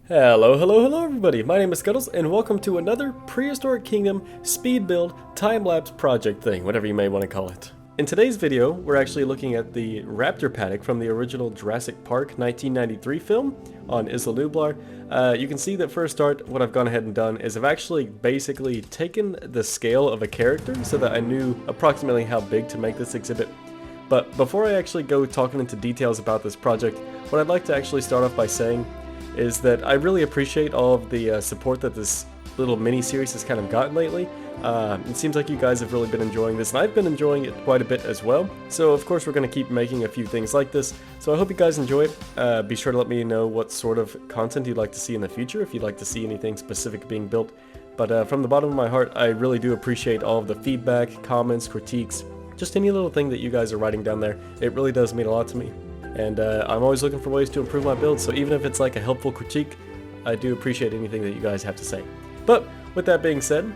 Hello everybody, my name is Scuttles and welcome to another Prehistoric Kingdom Speed Build time-lapse project thing, whatever you may want to call it. In today's video, we're actually looking at the Raptor Paddock from the original Jurassic Park 1993 film on Isla Nublar. You can see that for a start, what I've gone ahead and done is I've actually basically taken the scale of a character so that I knew approximately how big to make this exhibit. But before I actually go talking into details about this project, what I'd like to actually start off by saying is that I really appreciate all of the support that this little mini-series has kind of gotten lately. It seems like you guys have really been enjoying this, and I've been enjoying it quite a bit as well. So of course we're going to keep making a few things like this, so I hope you guys enjoy it. Be sure to let me know what sort of content you'd like to see in the future, if you'd like to see anything specific being built. But from the bottom of my heart, I really do appreciate all of the feedback, comments, critiques, just any little thing that you guys are writing down there. It really does mean a lot to me. And I'm always looking for ways to improve my build, so even if it's like a helpful critique, I do appreciate anything that you guys have to say. But with that being said,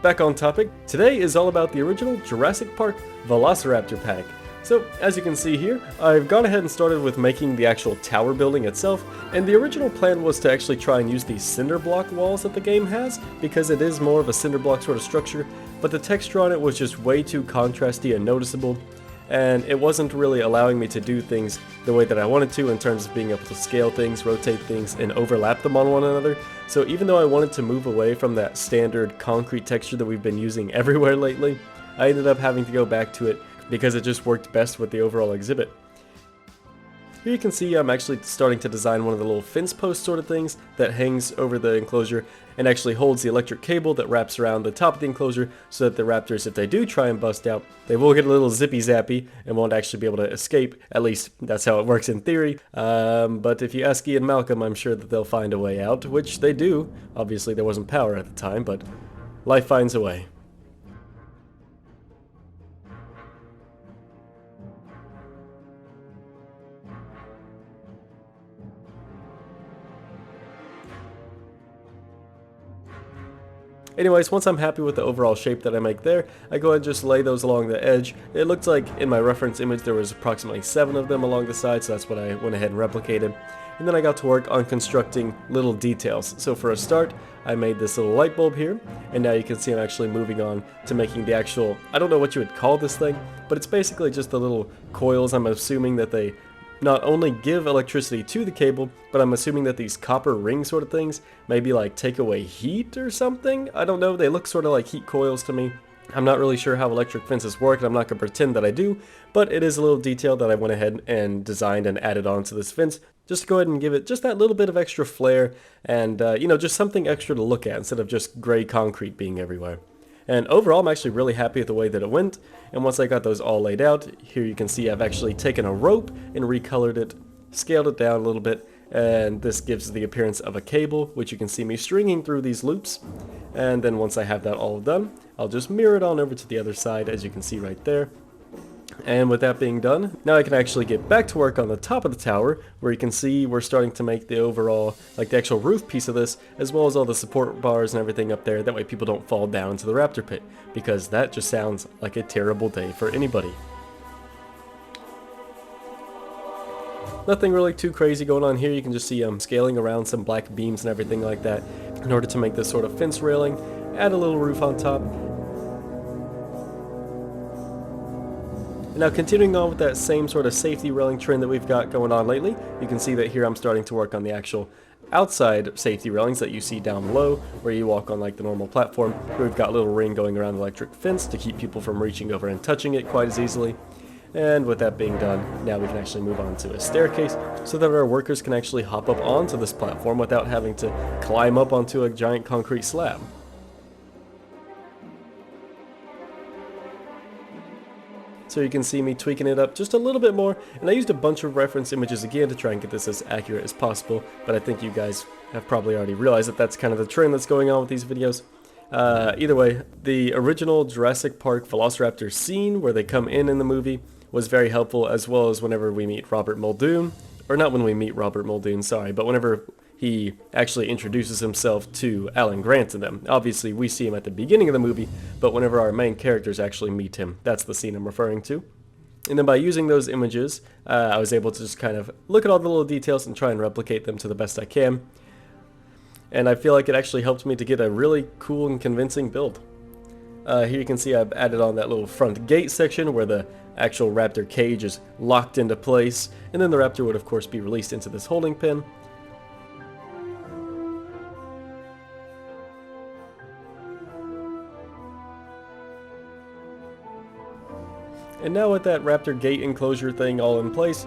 back on topic, today is all about the original Jurassic Park velociraptor Paddock. So as you can see here, I've gone ahead and started with making the actual tower building itself, and the original plan was to actually try and use these cinder block walls that the game has, because it is more of a cinder block sort of structure, but the texture on it was just way too contrasty and noticeable, and it wasn't really allowing me to do things the way that I wanted to in terms of being able to scale things, rotate things, and overlap them on one another. So even though I wanted to move away from that standard concrete texture that we've been using everywhere lately, I ended up having to go back to it because it just worked best with the overall exhibit. Here you can see I'm actually starting to design one of the little fence post sort of things that hangs over the enclosure and actually holds the electric cable that wraps around the top of the enclosure so that the raptors, if they do try and bust out, they will get a little zippy zappy and won't actually be able to escape. At least that's how it works in theory. But if you ask Ian Malcolm, I'm sure that they'll find a way out, which they do. Obviously there wasn't power at the time, but life finds a way. Anyways, once I'm happy with the overall shape that I make there, I go ahead and just lay those along the edge. It looked like in my reference image there was approximately 7 of them along the side, so that's what I went ahead and replicated. And then I got to work on constructing little details. So for a start, I made this little light bulb here, and now you can see I'm actually moving on to making the actual, I don't know what you would call this thing, but it's basically just the little coils. I'm assuming that they not only give electricity to the cable, but I'm assuming that these copper ring sort of things maybe like take away heat or something? I don't know, they look sort of like heat coils to me. I'm not really sure how electric fences work, and I'm not going to pretend that I do, but it is a little detail that I went ahead and designed and added onto this fence, just to go ahead and give it just that little bit of extra flair, and you know, just something extra to look at instead of just gray concrete being everywhere. And overall, I'm actually really happy with the way that it went, and once I got those all laid out, here you can see I've actually taken a rope and recolored it, scaled it down a little bit, and this gives the appearance of a cable, which you can see me stringing through these loops. And then once I have that all done, I'll just mirror it on over to the other side, as you can see right there. And with that being done, now I can actually get back to work on the top of the tower, where you can see we're starting to make the overall, like the actual roof piece of this, as well as all the support bars and everything up there. That way people don't fall down into the raptor pit, because that just sounds like a terrible day for anybody. Nothing really too crazy going on here. You can just see I'm scaling around some black beams and everything like that in order to make this sort of fence railing, add a little roof on top. Now continuing on with that same sort of safety railing trend that we've got going on lately, you can see that here I'm starting to work on the actual outside safety railings that you see down below, where you walk on like the normal platform. We've got a little ring going around the electric fence to keep people from reaching over and touching it quite as easily. And with that being done, now we can actually move on to a staircase so that our workers can actually hop up onto this platform without having to climb up onto a giant concrete slab. So you can see me tweaking it up just a little bit more, and I used a bunch of reference images again to try and get this as accurate as possible, but I think you guys have probably already realized that that's kind of the trend that's going on with these videos. Either way, the original Jurassic Park velociraptor scene where they come in the movie was very helpful, as well as whenever we meet Robert Muldoon, or not when we meet Robert Muldoon, sorry, but whenever he actually introduces himself to Alan Grant and them. Obviously, we see him at the beginning of the movie, but whenever our main characters actually meet him, that's the scene I'm referring to. And then by using those images, I was able to just kind of look at all the little details and try and replicate them to the best I can. and I feel like it actually helped me to get a really cool and convincing build. Here you can see I've added on that little front gate section where the actual raptor cage is locked into place, and then the raptor would of course be released into this holding pen. And now with that raptor gate enclosure thing all in place,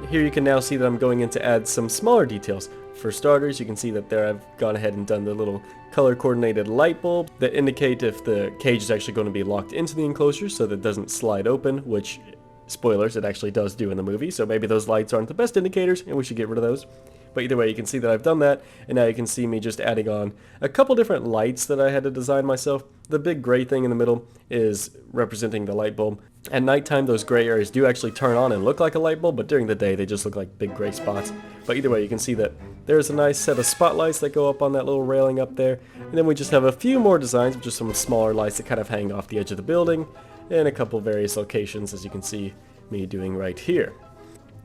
here you can now see that I'm going in to add some smaller details. For starters, you can see that there I've gone ahead and done the little color coordinated light bulb that indicate if the cage is actually going to be locked into the enclosure so that it doesn't slide open, which, spoilers, it actually does do in the movie, so maybe those lights aren't the best indicators and we should get rid of those. But either way, you can see that I've done that, and now you can see me just adding on a couple different lights that I had to design myself. The big gray thing in the middle is representing the light bulb. At nighttime, those gray areas do actually turn on and look like a light bulb, but during the day, they just look like big gray spots. But either way, you can see that there's a nice set of spotlights that go up on that little railing up there. And then we just have a few more designs, which are some smaller lights that kind of hang off the edge of the building, and a couple various locations, as you can see me doing right here.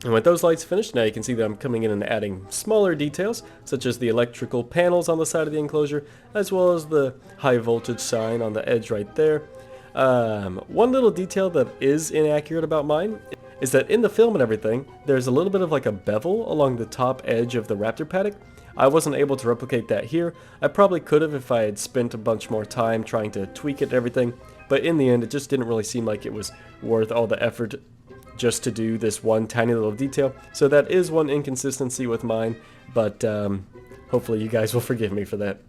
And with those lights finished, now you can see that I'm coming in and adding smaller details, such as the electrical panels on the side of the enclosure, as well as the high voltage sign on the edge right there. One little detail that is inaccurate about mine is that in the film and everything, there's a little bit of like a bevel along the top edge of the raptor paddock. I wasn't able to replicate that here. I probably could have if I had spent a bunch more time trying to tweak it and everything, but in the end, it just didn't really seem like it was worth all the effort just to do this one tiny little detail. So that is one inconsistency with mine, but hopefully you guys will forgive me for that.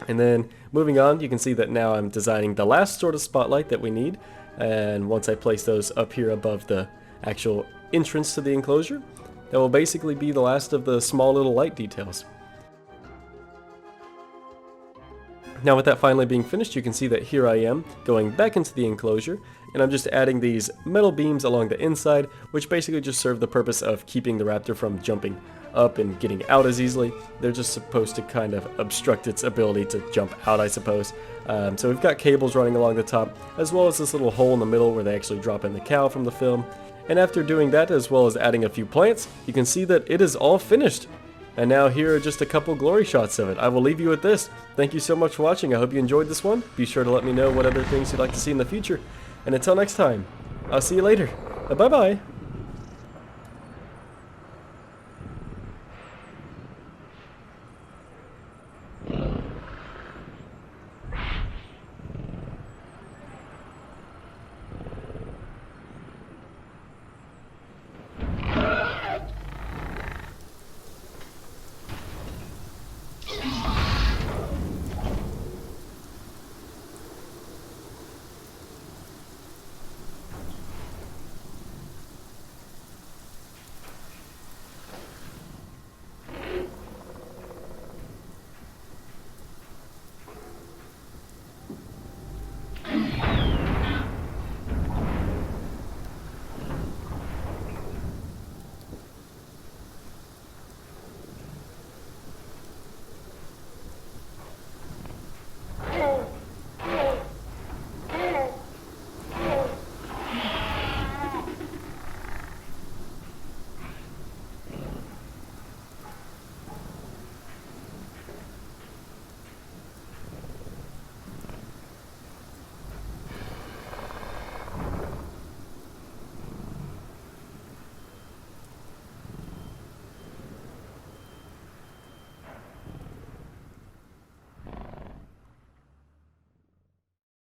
And then moving on, you can see that now I'm designing the last sort of spotlight that we need, and once I place those up here above the actual entrance to the enclosure, that will basically be the last of the small little light details. Now with that finally being finished, you can see that here I am going back into the enclosure, and I'm just adding these metal beams along the inside, which basically just serve the purpose of keeping the raptor from jumping up and getting out as easily. They're just supposed to kind of obstruct its ability to jump out, I suppose. So we've got cables running along the top, as well as this little hole in the middle where they actually drop in the cow from the film. And after doing that, as well as adding a few plants, you can see that it is all finished. And now here are just a couple glory shots of it. I will leave you with this. Thank you so much for watching. I hope you enjoyed this one. Be sure to let me know what other things you'd like to see in the future. And until next time, I'll see you later. Bye-bye.